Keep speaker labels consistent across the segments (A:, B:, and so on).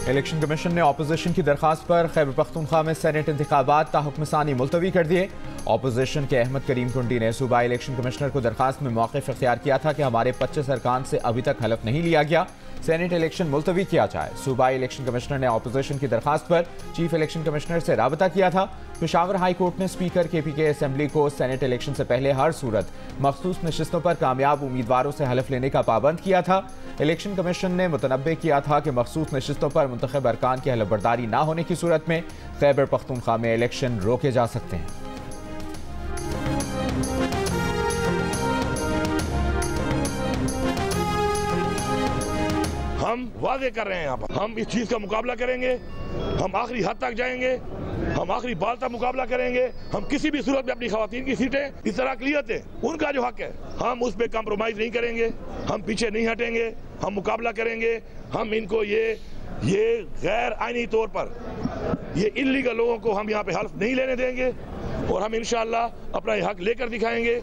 A: Election commission ने opposition की दरखास्त पर खैबर पख्तूनख्वा में सेनेट इंतखाबात ताहुक्मसानी मुलतवी कर दिए। अपोजिशन के अहमद करीम कुंडी ने सूबा इलेक्शन कमिश्नर को दरखास्त में मौक़िफ़ इख्तियार किया था कि हमारे 25 अरकान से अभी तक हलफ नहीं लिया गया, सेनेट इलेक्शन मुलतवी किया जाए। सूबा इलेक्शन कमिश्नर ने अपोजिशन की दरखास्त पर चीफ इलेक्शन कमिश्नर से राबता किया था। पेशावर हाई कोर्ट ने स्पीकर KPK असम्बली को सेनेट इलेक्शन से पहले हर सूरत मखसूस नशिस्तों पर कामयाब उम्मीदवारों से हलफ लेने का पाबंद किया था। इलेक्शन कमीशन ने मुतनब्बे किया था कि मखसूस नशिस्तों पर मुंतखब अरकान की हलफबरदारी न होने की सूरत में खैबर पख्तूनख्वा में इलेक्शन रोके जा सकते हैं।
B: हम वादे कर रहे हैं यहाँ पर, हम इस चीज का मुकाबला करेंगे, हम आखिरी हद तक जाएंगे, हम आखिरी बाल तक मुकाबला करेंगे। हम किसी भी सूरत में अपनी खवातीन की सीटें इस तरह क्लियर थे, उनका जो हक है हम उस पर कम्प्रोमाइज नहीं करेंगे, हम पीछे नहीं हटेंगे, हम मुकाबला करेंगे। हम इनको ये गैर आईनी तौर पर ये इल्लीगल लोगों को हम यहाँ पे हल्फ नहीं लेने देंगे और हम इंशाअल्लाह अपना ये हक लेकर दिखाएंगे।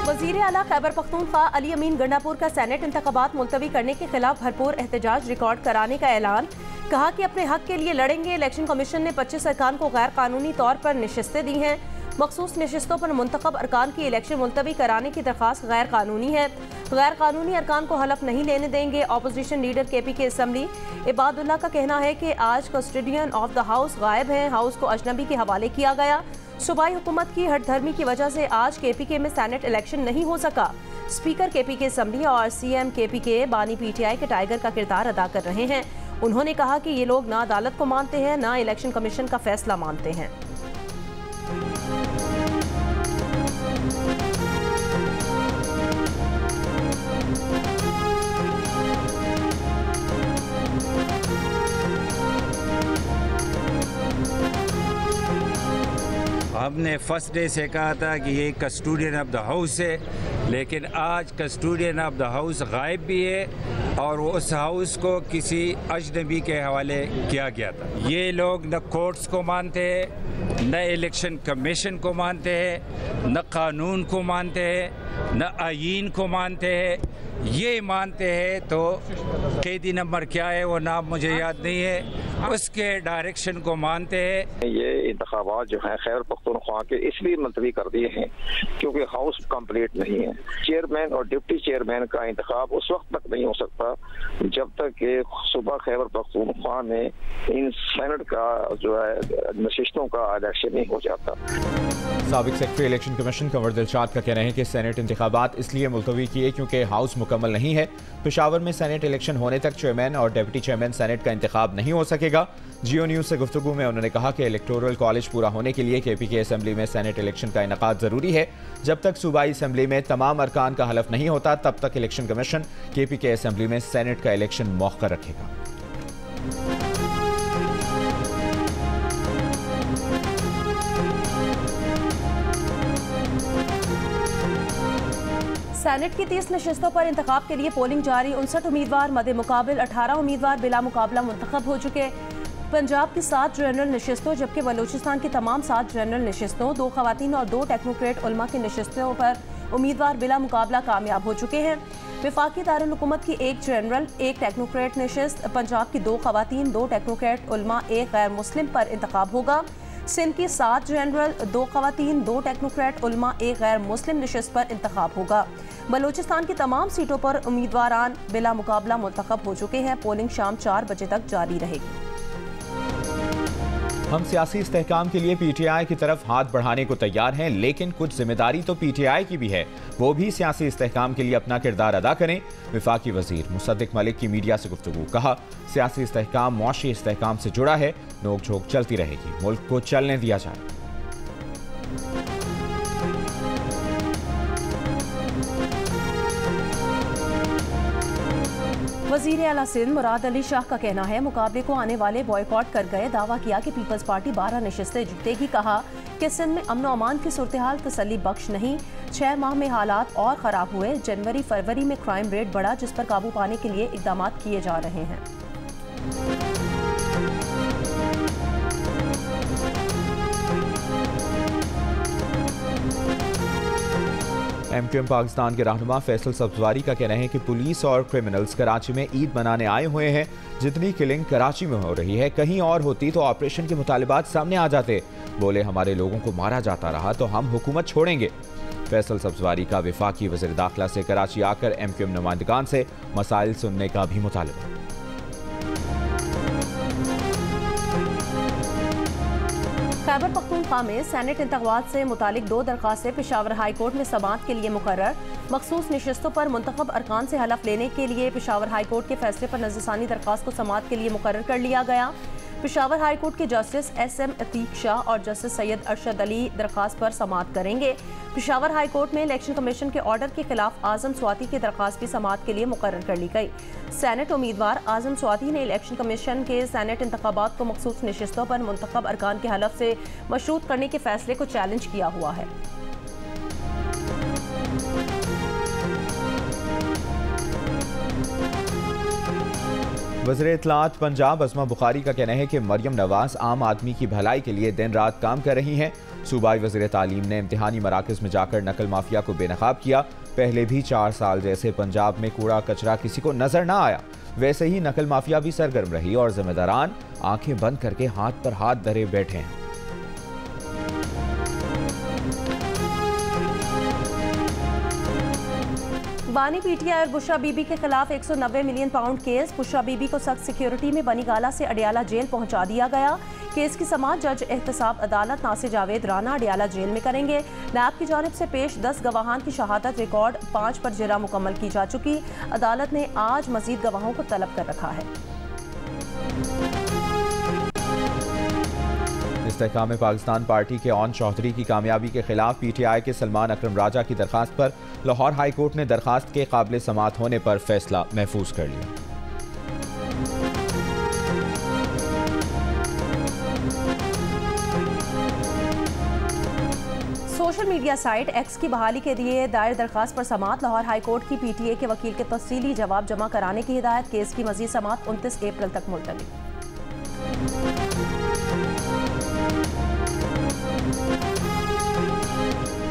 C: वज़ीर आला खैबर पख्तूनख्वा अली अमीन गंडापुर का सेनेट इंतखाबात मुलतवी करने के खिलाफ भरपूर एहतजाज रिकॉर्ड कराने का ऐलान। कहा कि अपने हक के लिए लड़ेंगे। इलेक्शन कमीशन ने 25 अरकान को गैर कानूनी तौर पर नशिस्तें दी हैं। मखसूस नशिस्तों पर मुंतखब अरकान की इलेक्शन मुलतवी कराने की दरख्वास्त गैर कानूनी है। गैर कानूनी अरकान को हलफ नहीं लेने देंगे। Opposition leader KPK assembly Ibadullah का कहना है कि आज कस्टोडियन ऑफ द हाउस गायब हैं, हाउस को अजनबी के हवाले किया गया। सूबाई हुकूमत की हठधर्मी की वजह से आज KPK में सेनेट इलेक्शन नहीं हो सका। स्पीकर KPK असम्बली और CM KPK बानी PTI के टाइगर का किरदार अदा कर रहे हैं। उन्होंने कहा कि ये लोग ना अदालत को मानते हैं, ना इलेक्शन कमीशन का फैसला मानते हैं।
D: हमने फर्स्ट डे से कहा था कि ये कस्टोडियन ऑफ द हाउस है, लेकिन आज कस्टोडियन ऑफ द हाउस गायब भी है और उस हाउस को किसी अजनबी के हवाले किया गया था। ये लोग न कोर्ट्स को मानते हैं, न इलेक्शन कमीशन को मानते हैं, न कानून को मानते हैं, न आईन को मानते हैं। ये मानते हैं तो कैदी नंबर क्या है वो नाम मुझे याद नहीं है, उसके डायरेक्शन को मानते हैं।
E: ये इंतखाबात जो है खैबर पख्तूनख्वा के इसलिए मुलतवी कर दिए हैं क्योंकि हाउस कंप्लीट नहीं है। चेयरमैन और डिप्टी चेयरमैन का इंतखाब उस वक्त तक नहीं हो सकता जब तक कि सुबह खैबर पख्तूनख्वा में इन सेनेट का जो है नशिस्तों का इलेक्शन नहीं हो जाता।
A: साबिक secretary election commission Kanwar Dilshad का कहना है कि सेनेट इंतखाबात इसलिए मुलतवी किए क्योंकि हाउस मुकम्मल नहीं है। पेशावर में सेनेट इलेक्शन होने तक चेयरमैन और डिप्टी चेयरमैन सेनेट का इंतखाब नहीं हो सकेगा। जियो न्यूज़ से गुफ्तगू में उन्होंने कहा कि इलेक्टोरल कॉलेज पूरा होने के लिए KPK असम्बली में सेनेट इलेक्शन का इनेकाद ज़रूरी है। जब तक सूबाई असम्बली में तमाम अरकान का हलफ नहीं होता तब तक इलेक्शन कमीशन KPK असम्बली में सेनेट का इलेक्शन मौखर रखेगा।
C: सेनेट की 30 नशिस्तों पर इंतखाब के लिए पोलिंग जारी। 59 उम्मीदवार मदे मुकाबिल 18 उम्मीदवार बिला मुकाबला मुंतखब हो चुके। पंजाब की 7 जनरल नशिस्तों जबकि बलूचिस्तान की तमाम 7 जनरल नशिस्तों, 2 खवातीन और 2 टेक्नोक्रेट उलमा की नशिस्तों पर उम्मीदवार बिला मुकाबला कामयाब हो चुके हैं। वफाकी दारुल हुकूमत की 1 जनरल, 1 टेक्नोक्रेट नशिस्त, पंजाब की 2 खवातीन, 2 टेक्नोक्रेट उलमा, 1 गैर मुस्लिम पर इंतखाब होगा। सिंध की 7 जनरल, 2 खवातीन, 2 टेक्नोक्रेट उलमा, 1 गैर मुस्लिम नशिस्त पर इंतखाब होगा। बलूचिस्तान की तमाम सीटों पर उम्मीदवारान बिला मुकाबला मुंतखब हो चुके हैं। पोलिंग शाम 4 बजे तक जारी रहेगी।
A: हम सियासी इस्तेहकाम के लिए PTI की तरफ हाथ बढ़ाने को तैयार हैं, लेकिन कुछ जिम्मेदारी तो PTI की भी है, वो भी सियासी इस्तेहकाम के लिए अपना किरदार अदा करें। वफाकी वजीर मुसद्दिक मलिक की मीडिया से गुफ्तगू। कहा, सियासी इस्तेहकाम मुआशी इस्तेहकाम से जुड़ा है, नोक झोंक चलती रहेगी, मुल्क को चलने दिया जाए।
C: वज़ीर आला सिंध मुराद अली शाह का कहना है मुकाबले को आने वाले बॉयकॉट कर गए। दावा किया कि पीपल्स पार्टी 12 नशिस्तें जीतेगी। कहा कि सिंध में अमन अमान की सूरत हाल तसल्ली बख्श नहीं। 6 माह में हालात और ख़राब हुए। जनवरी फरवरी में क्राइम रेट बढ़ा, जिस पर काबू पाने के लिए इक़दाम किए जा रहे हैं।
A: MQM पाकिस्तान के रहनुमा फैसल सब्जवारी का कहना है कि पुलिस और क्रिमिनल्स कराची में ईद मनाने आए हुए हैं। जितनी किलिंग कराची में हो रही है कहीं और होती तो ऑपरेशन के मुतालिबात सामने आ जाते। बोले हमारे लोगों को मारा जाता रहा तो हम हुकूमत छोड़ेंगे। फैसल सब्जवारी का वफाकी वज़ीर दाखिला से कराची आकर MQM नुमाइंदगान से मसाइल सुनने का भी मुतालबा।
C: खैबर पख्तूनख्वा में सेनेट इंतखाबात से मुतालिक 2 दरख्वास्तें पेशावर हाई कोर्ट में समाअत के लिए मुकर्रर। मखसूस नशिस्तों पर मुंतखब अरकान से हलफ लेने के लिए पेशावर हाई कोर्ट के फैसले पर नज़रसानी दरख्वास्त को समाअत के लिए मुकर्रर कर लिया गया। पेशावर हाई कोर्ट के जस्टिस SM अतीक शाह और जस्टिस सैयद अरशद अली दरख्वास्त पर समाअत करेंगे। पेशावर हाई कोर्ट में इलेक्शन कमीशन के ऑर्डर के खिलाफ आजम स्वाति की दरख्वास्त भी समाअत के लिए मुकर्रर कर ली गई। सेनेट उम्मीदवार आजम स्वाति ने इलेक्शन कमीशन के सेनेट इंतखाबात को मखसूस नशिस्तों पर मुंतखब अरकान के हलफ से मशरूत करने के फैसले को चैलेंज किया हुआ है।
A: वज़ीर इत्तलाआत पंजाब अज़मा बुखारी का कहना है कि मरियम नवाज आम आदमी की भलाई के लिए दिन रात काम कर रही हैं। सूबाई वज़ीर तालीम ने इम्तिहानी मराकज़ में जाकर नकल माफिया को बेनकाब किया। पहले भी 4 साल जैसे पंजाब में कूड़ा कचरा किसी को नजर ना आया, वैसे ही नकल माफिया भी सरगर्म रही और जिम्मेदारान आंखें बंद करके हाथ पर हाथ धरे बैठे हैं।
C: बानी PTI और बुशरा बीबी के खिलाफ 190 million pound case. Bushra Bibi को सख्त सिक्योरिटी में बनी गाला से अडियाला जेल पहुंचा दिया गया। केस की समाअत जज एहतसाब अदालत नासिर जावेद राना अडियाला जेल में करेंगे। नैब की जानिब से पेश 10 गवाहान की शहादत रिकॉर्ड 5 पर जरा मुकम्मल की जा चुकी। अदालत ने आज मजीद गवाहों को तलब कर रखा है।
A: इस्तेहकाम पाकिस्तान पार्टी के ऑन चौधरी की कामयाबी के खिलाफ PTI के सलमान अकरम राजा की दरखास्त पर लाहौर हाई कोर्ट ने दरखास्त के काबिल समाअत होने पर फैसला महफूज कर लिया।
C: सोशल मीडिया साइट एक्स की बहाली के लिए दायर दरखास्त पर समाअत। लाहौर हाई कोर्ट की PTA के वकील के तफसीली जवाब जमा कराने की हिदायत। केस की मजीद समाअत 29 अप्रैल तक मुलतवी।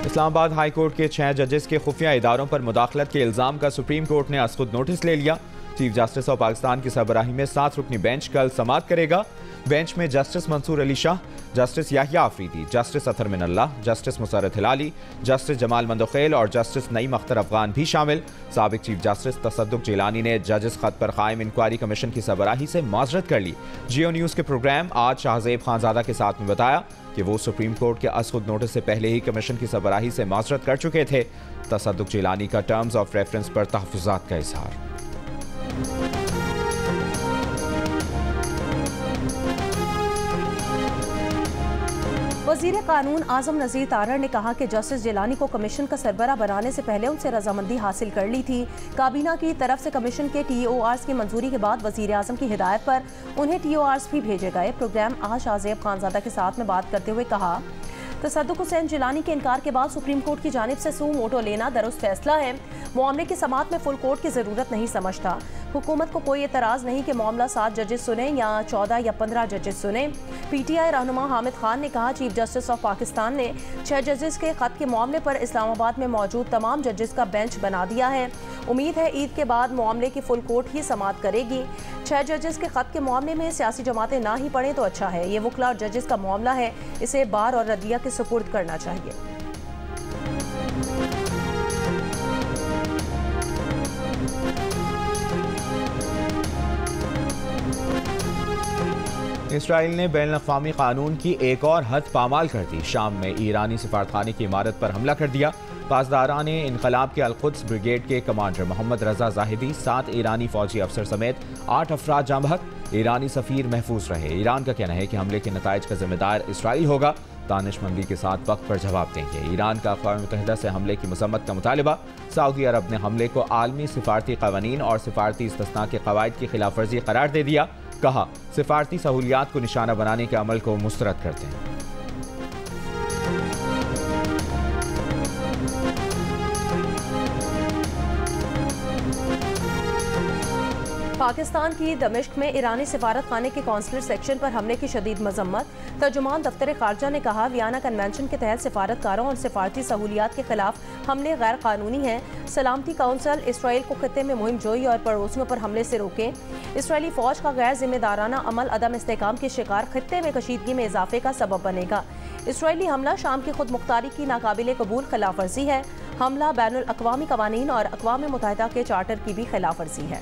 A: इस्लामाबाद हाई कोर्ट के 6 जजेस के खुफिया इदारों पर मुदाखलत के इल्ज़ाम का सुप्रीम कोर्ट ने आज खुद नोटिस ले लिया। चीफ जस्टिस ऑफ पाकिस्तान की सरबराही में 7 रुकनी बेंच कल समाअत करेगा। बेंच में justice Mansoor Ali Shah, justice Yahya Afridi, justice Athar Minallah, justice Musarrat Hilali, justice Jamal Mandokhail और जस्टिस नईम अख्तर अफगान भी शामिल। साबिक चीफ जस्टिस तसद्दुक जिलानी ने जजेस खत पर कायम इंक्वायरी कमीशन की सरबराही से माजरत कर ली। जियो न्यूज़ के प्रोग्राम आज शाहजेब खानजादा के साथ में बताया कि वो सुप्रीम कोर्ट के असखुद नोटिस से पहले ही कमीशन की सरबराही से माजरत कर चुके थे। तसद्दुक जिलानी का टर्म्स ऑफ रेफरेंस पर तहफ़्फ़ुज़ात का इज़हार।
C: वज़ीर कानून आज़म नज़ीर तारड़ ने कहा कि जस्टिस जिलानी को कमीशन का सरबरा बनाने से पहले उनसे रजामंदी हासिल कर ली थी। काबीना की तरफ से कमीशन के TORs की मंजूरी के बाद वज़ीर आज़म की हिदायत पर उन्हें TORs भी भेजे गए। प्रोग्राम आज शाहजेब खानजादा के साथ में बात करते हुए कहा, तसद्दुक हुसैन जिलानी के इनकार के बाद सुप्रीम कोर्ट की जानिब से सू मोटो लेना दुरुस्त फैसला है। मामले की समाअत में फुल कोर्ट की ज़रूरत नहीं समझता। हुकूमत को कोई एतराज़ नहीं कि मामला 7 जजेस सुने या 14 या 15 जजेस सुने। PTI रहनुमा हामिद खान ने कहा, चीफ जस्टिस ऑफ पाकिस्तान ने 6 जजेस के खत के मामले पर इस्लामाबाद में मौजूद तमाम जजेस का बेंच बना दिया है। उम्मीद है ईद के बाद मामले की फुल कोर्ट ही समाअत करेगी। 6 जजेस के खत के मामले में सियासी जमातें ना ही पढ़ें तो अच्छा है। ये वकला और जजेस का मामला है, इसे बार और रदिया के सुपुर्द करना चाहिए।
A: इसराइल ने बैनुल-अक़वामी कानून की एक और हद पामाल कर दी। शाम में ईरानी सिफारतखाने की इमारत पर हमला कर दिया। पासदारान इनकलाब के अल-कुद्स ब्रिगेड के कमांडर मोहम्मद रजा जाहिदी, 7 ईरानी फौजी अफसर समेत 8 अफराद जाँ बहक। ईरानी सफ़ीर महफूज रहे। ईरान का कहना है कि हमले के नताइज का जिम्मेदार इसराइल होगा। दानिशमंदी के साथ वक्त पर जवाब देंगे। ईरान का अक़वाम मुत्तहिदा से हमले की मसम्मत का मुतालिबा। सऊदी अरब ने हमले को आलमी सिफारती क़वानीन और सिफारती इस्तिस्ना के क़वाइद की खिलाफ वर्जी करार दे दिया। कहा, सिफारती सहूलियात को निशाना बनाने के अमल को मुस्तरद करते हैं।
C: पाकिस्तान की दमिश्क में ईरानी सिफारत खाने के कौंसलर सेक्शन पर हमले की शदीद मजम्मत। तर्जुमान दफ्तर खारजा ने कहा, वियना कन्वेंशन के तहत सिफारतकारों और सिफारती सहूलियात के खिलाफ हमले गैर कानूनी हैं। सलामती काउंसिल इसराइल को खत्ते में मुहिम जोई और पड़ोसियों पर हमले से रोके। इसराइली फौज का गैर जिम्मेदाराना अमल अदम इस्तेहकाम के शिकार खत्ते में कशीदगी में इजाफे का सबब बनेगा। इसराइली हमला शाम की खुद मुख्तारी की नाकाबिले कबूल खिलाफ वर्जी है। हमला बैनुल अक़वामी कवानीन और अक़वाम मुत्तहिदा के चार्टर की भी खिलाफ वर्जी है।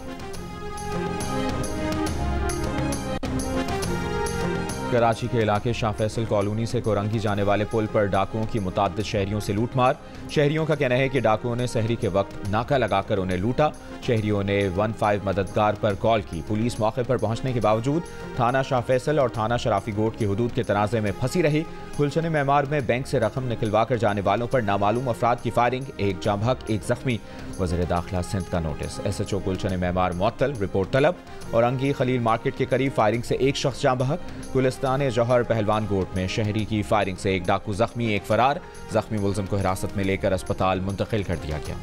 A: कराची के इलाके शाह फैसल कॉलोनी से कोरंगी जाने वाले पुल पर डाकुओं की मुताद्दिद शहरियों से लूटमार। शहरियों का कहना है कि डाकुओं ने सहरी के वक्त नाका लगाकर उन्हें लूटा। शहरियों ने 15 मददगार पर कॉल की। पुलिस मौके पर पहुंचने के बावजूद थाना शाह फैसल और थाना शराफी गोट की हुदूद के तनाज़े में फंसी रही। गुलशन मेमार में बैंक से रकम निकलवा कर जाने वालों पर नामालूम अफराद की फायरिंग, एक जाँ बहक एक जख्मी। वज़ीर दाखिला सिंध का नोटिस। SHO गुलशन मेमार मुअत्तल, रिपोर्ट तलब। औरंगी खलील मार्केट के करीब फायरिंग से एक शख्स जाँ बहक। गुलिस्तान जौहर पहलवान गोट में शहरी की फायरिंग से एक डाकू जख्मी, एक फरार। जख्मी मुलजिम को हिरासत में लेकर अस्पताल मुंतकिल कर दिया गया।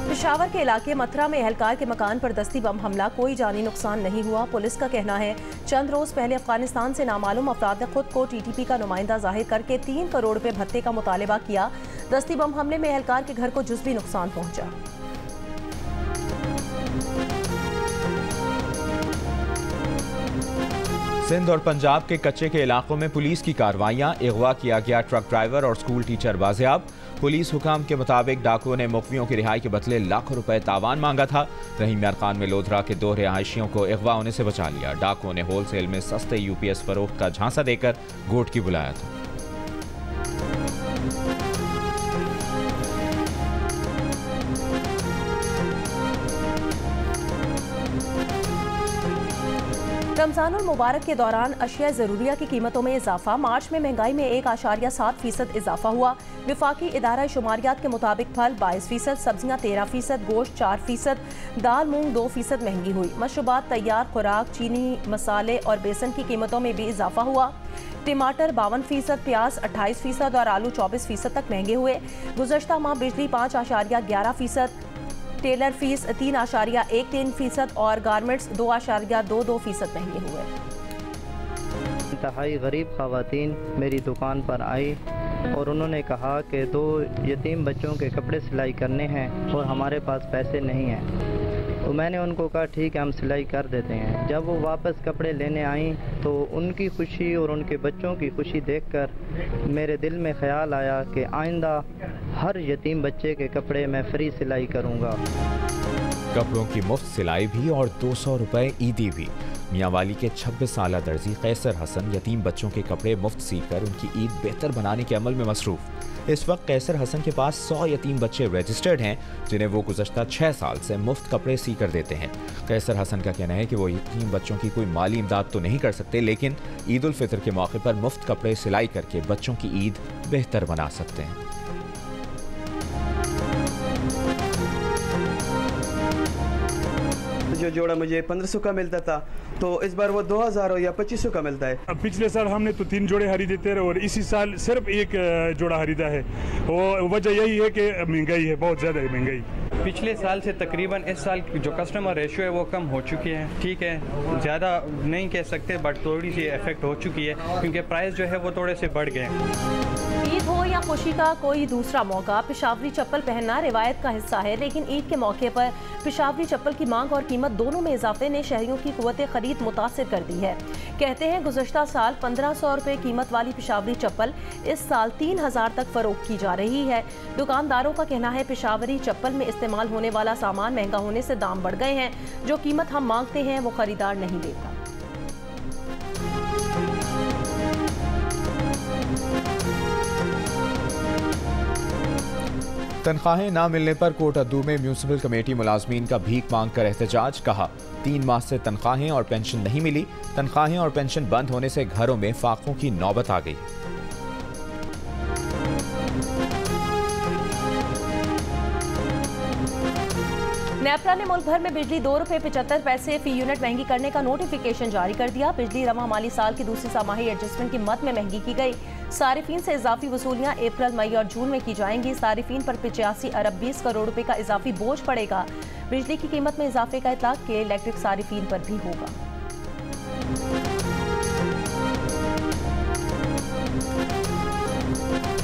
C: पेशावर के इलाके मथुरा में एहलकार के मकान पर दस्ती बम हमला, कोई जानी नुकसान नहीं हुआ। पुलिस का कहना है चंद रोज पहले अफगानिस्तान से नामालूम अफराद ने खुद को TTP का नुमाइंदा जाहिर करके 3 करोड़ रुपए भत्ते का मुतालबा किया। दस्ती बम हमले में एहलकार के घर को जुज़वी नुकसान पहुंचा।
A: सिंध और पंजाब के कच्चे के इलाकों में पुलिस की कार्रवाइयां। अगवा किया गया ट्रक ड्राइवर और स्कूल टीचर बाजियाब। पुलिस हुकाम के मुताबिक डाकुओं ने मुखबियों की रिहाई के बदले लाखों रुपए तावान मांगा था। रहीम यार खान में लोधरा के 2 रिहायशियों को अगवा होने से बचा लिया। डाकुओं ने होलसेल में सस्ते UPS फरोख्त का झांसा देकर गोट की बुलाया था।
C: रमजानुल मुबारक के दौरान अशिया ज़रूरिया की कीमतों में इजाफा। मार्च में महंगाई में 1.7% इजाफा हुआ। विफाकी इदारा शुमारियात के मुताबिक फल 22%, सब्जियां 13%, गोश्त 4%, दाल मूंग 2% महंगी हुई। मशरूबात, तैयार खुराक, चीनी, मसाले और बेसन की कीमतों में भी इजाफा हुआ। टमाटर 52%, प्याज 28% और आलू 24% तक महंगे हुए। गुज़श्ता माह बिजली 5.11%, टेलर फीस 3.13% और गारमेंट्स 2.22% महंगे हुए।
F: इंतहाई गरीब ख़वातीन मेरी दुकान पर आई और उन्होंने कहा कि 2 यतीम बच्चों के कपड़े सिलाई करने हैं और हमारे पास पैसे नहीं हैं। तो मैंने उनको कहा ठीक है, हम सिलाई कर देते हैं। जब वो वापस कपड़े लेने आई तो उनकी खुशी और उनके बच्चों की खुशी देखकर मेरे दिल में ख्याल आया कि आइंदा हर यतीम बच्चे के कपड़े मैं फ्री सिलाई करूँगा।
A: कपड़ों की मुफ्त सिलाई भी और 200 रुपए ईदी भी। मियांवाली के 26 साला दर्जी कैसर हसन यतीम बच्चों के कपड़े मुफ्त सीकर उनकी ईद बेहतर बनाने के अमल में मसरूफ। इस वक्त कैसर हसन के पास 100 यतीम बच्चे रजिस्टर्ड हैं जिन्हें वो गुज़श्ता 6 साल से मुफ्त कपड़े सी कर देते हैं। कैसर हसन का कहना है कि वो यतीम बच्चों की कोई माली इमदाद तो नहीं कर सकते, लेकिन ईद उल फितर के मौके पर मुफ्त कपड़े सिलाई करके बच्चों की ईद बेहतर बना सकते हैं।
G: जो जोड़ा मुझे 1500 का मिलता था तो इस बार वो 2000 या 2500 का मिलता है।
H: पिछले साल हमने तो 3 जोड़े खरीदे थे और इसी साल सिर्फ 1 जोड़ा खरीदा है। वो वजह यही है कि महंगाई है, बहुत ज़्यादा है महंगाई।
I: पिछले साल से तकरीबन इस साल जो कस्टमर रेशियो है वो कम हो चुकी है। ठीक है, ज़्यादा नहीं कह सकते बट थोड़ी सी इफेक्ट हो चुकी है क्योंकि प्राइस जो है वो थोड़े से बढ़ गए।
C: ईद हो या खुशी का कोई दूसरा मौका, पेशावरी चप्पल पहनना रिवायत का हिस्सा है, लेकिन ईद के मौके पर पेशावरी चप्पल की मांग और कीमत दोनों में इजाफे ने शहरियों की कुव्वत खरीद मुतासिर कर दी है। कहते हैं गुज़श्ता साल 1500 रुपये कीमत वाली पेशावरी चप्पल इस साल 3000 तक फरोख्त की जा रही है। दुकानदारों का कहना है पेशावरी चप्पल में इस्तेमाल होने वाला सामान महंगा होने से दाम बढ़ गए हैं। जो कीमत हम मांगते हैं वो खरीदार नहीं देता।
A: तनख्वाहें ना मिलने पर कोट अद्दू में म्यूनिसिपल कमेटी मुलाजमीन का भीख मांग कर एहतजाज। कहा 3 माह से तनख्वाहें और पेंशन नहीं मिली। तनख्वाहें और पेंशन बंद होने से घरों में फाकों की नौबत आ गई।
C: नेपरा ने मुल्क भर में बिजली ₹2.75 फी यूनिट महंगी करने का नोटिफिकेशन जारी कर दिया। बिजली रवा माली साल की दूसरी छमाही एडजस्टमेंट की मद में महंगी की गई। सारिफीन से इजाफी वसूलियां अप्रैल, मई और जून में की जाएंगी। सारिफीन पर 85 अरब 20 करोड़ रुपए का इजाफी बोझ पड़ेगा। बिजली की कीमत में इजाफे का इतलाक के इलेक्ट्रिक सारिफीन पर भी होगा।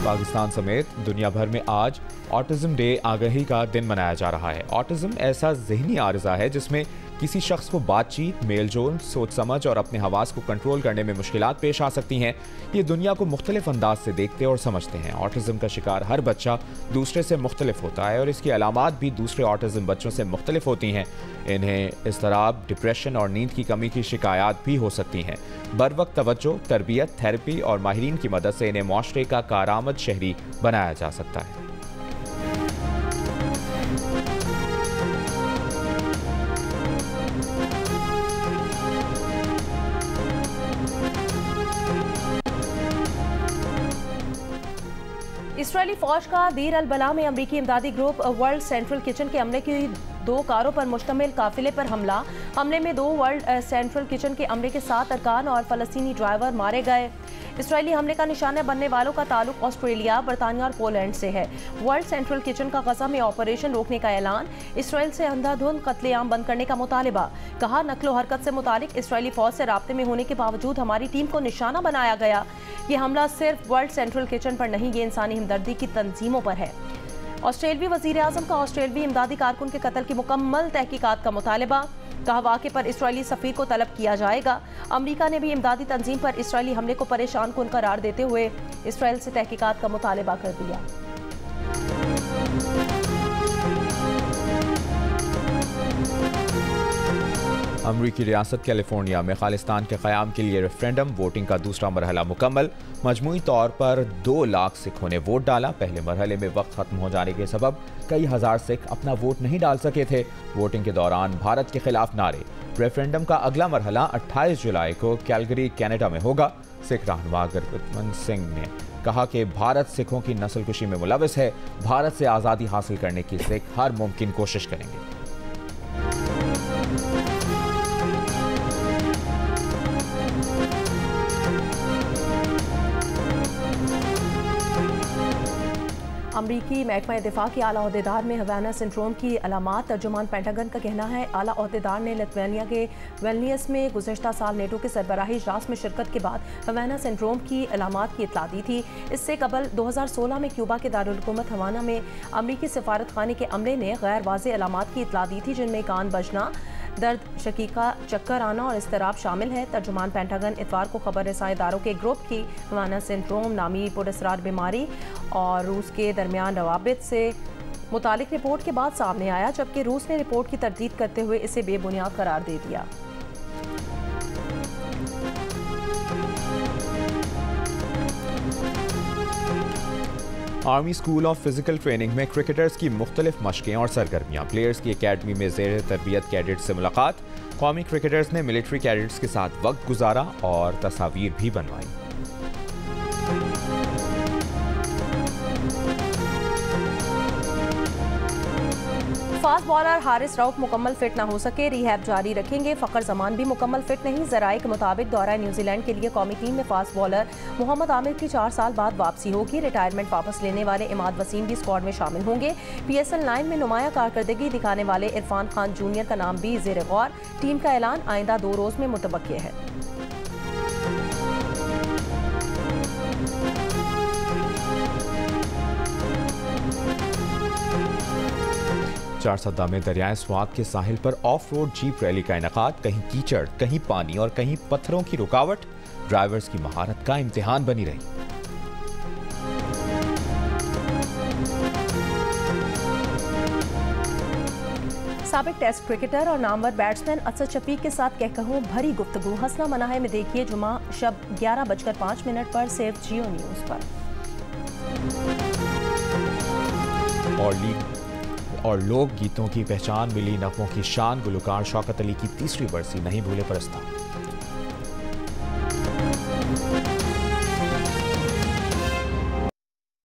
A: पाकिस्तान समेत दुनिया भर में आज ऑटिज्म डे आगाही का दिन मनाया जा रहा है। ऑटिज्म ऐसा ज़हनी आर्जा है जिसमें किसी शख्स को बातचीत, मेलजोल, सोच समझ और अपने हवास को कंट्रोल करने में मुश्किलात पेश आ सकती हैं। ये दुनिया को मुख्तलिफ अंदाज से देखते और समझते हैं। ऑटिज्म का शिकार हर बच्चा दूसरे से मुख्तलिफ होता है और इसकी अलामात भी दूसरे ऑटिज्म बच्चों से मुख्तलिफ होती हैं। इन्हें इज़्तिराब, डिप्रेशन और नींद की कमी की शिकायत भी हो सकती हैं। बरवक्त तवज्जो, तरबियत, थेरेपी और माहिरीन की मदद से इन्हें मुआशरे का कारआमद शहरी बनाया जा सकता है।
C: इसराइली फौज का दीर अल बला में अमरीकी इमदादी ग्रुप वर्ल्ड सेंट्रल किचन के अमले की 2 कारों पर मुश्तमिल काफिले पर हमले में 2 वर्ल्ड सेंट्रल किचन के अमले के 7 अरकान और फलस्तीनी ड्राइवर मारे गए। इसराइली हमले का निशाना बनने वालों का ताल्लुक ऑस्ट्रेलिया, बरतानिया और पोलैंड से है। वर्ल्ड सेंट्रल किचन का गजा में ऑपरेशन रोकने का ऐलान, इसराइल से अंधाधुंध कत्लेआम बंद करने का मुतालिबा। कहा, नक्लो हरकत से मुतालिक इसराइली फौज से राब्ते में होने के बावजूद हमारी टीम को निशाना बनाया गया। ये हमला सिर्फ वर्ल्ड सेंट्रल किचन पर नहीं, ये इंसानी हमदर्दी की तंजीमों पर है। ऑस्ट्रेलवी वजीर आजम का ऑस्ट्रेलवी इमदादी कारकुन के कत्ल की मुकम्मल तहकीकात का मुतालबा। कहा, वाक़े पर इसराइली सफ़ीर को तलब किया जाएगा। अमरीका ने भी इमदादी तंजीम पर इसराइली हमले को परेशान कुन करार देते हुए इसराइल से तहकीकात का मुतालबा कर दिया।
A: अमरीकी रियासत कैलिफोर्निया में खालिस्तान के क़याम के लिए रेफरेंडम वोटिंग का दूसरा मरहला मुकम्मल। मजमूई तौर पर 2 लाख सिखों ने वोट डाला। पहले मरहले में वक्त खत्म हो जाने के सबब कई हज़ार सिख अपना वोट नहीं डाल सके थे। वोटिंग के दौरान भारत के खिलाफ नारे। रेफरेंडम का अगला मरहला 28 जुलाई को कैलगरी, कनाडा में होगा। सिख रहनुमा गुरबचन सिंह ने कहा कि भारत सिखों की नस्लकुशी में मुलविस है। भारत से आज़ादी हासिल करने की सिख हर मुमकिन कोशिश करेंगे।
C: अमरीकी महकमा दिफा के आला ओहदेदार में हवाना सिंड्रोम की अलामात। तर्जुमान पेंटागन का कहना है, आला ओहदेदार ने लिथुआनिया के विल्नियस में गुज़श्ता साल नेटो के सरबराही इजलास में शिरकत के बाद हवाना सिंड्रोम की अलामात की इतला दी थी। इससे कबल 2016 में क्यूबा के दारुल हुकूमत हवाना में अमरीकी सफारत खाने के अमले ने गैर वाज़ेह अलामात की इतला दी थी, जिनमें कान बजना, दर्द, शकीका, चक्कर आना और इस्तराब शामिल है। तर्जुमान पेंटागन इतवार को खबर रसाई इदारों के ग्रुप की हवाना सिंड्रोम नामी पुरअसरार बीमारी और रूस के दरमियान रवाबित से मुतालिक रिपोर्ट के बाद सामने आया, जबकि रूस ने रिपोर्ट की तरदीद करते हुए इसे बेबुनियाद करार दे दिया।
A: Army school of physical training में क्रिकेटर्स की मुख्तलिफ मशकें और सरगर्मियाँ। प्लेयर्स की एकेडमी में ज़ेर तरबियत कैडेट्स से मुलाकात। कौमी क्रिकेटर्स ने मिलिट्री कैडेट्स के साथ वक्त गुजारा और तस्वीर भी बनवाई।
C: फास्ट बॉलर हारिस रऊफ मुकम्मल फिट न हो सके, रिहैब जारी रखेंगे। फ़खर जमान भी मुकम्मल फिट नहीं। ज़राए के मुताबिक दौरा न्यूजीलैंड के लिए कौमी टीम में फास्ट बॉलर मोहम्मद आमिर की 4 साल बाद वापसी होगी। रिटायरमेंट वापस लेने वाले इमाद वसीम भी स्क्वाड में शामिल होंगे। PSL 9 में नुमाया कारकर्दगी दिखाने वाले इरफान खान जूनियर का नाम भी ज़ेर गौर। टीम का ऐलान आइंदा 2 रोज़ में मुतवक्किय है।
A: चारसद्दा में दरियाए स्वात के साहिल पर ऑफ रोड जीप रैली का इनेकाद। कहीं कीचड़, कहीं पानी और कहीं पत्थरों की रुकावट। ड्राइवर्स की महारत का इम्तिहान बनी रही।
C: साबिक टेस्ट क्रिकेटर और नामवर बैट्समैन असद शफीक के साथ कहकहों भरी गुफ्तगू। हंसना मना है में देखिए जुमा शब 11:05 पर सिर्फ जियो न्यूज़ पर।
A: और लोक गीतों की पहचान मिली, नगमों की शान। गुलकार शौकत अली की 3री बरसी नहीं भूले परस्तान।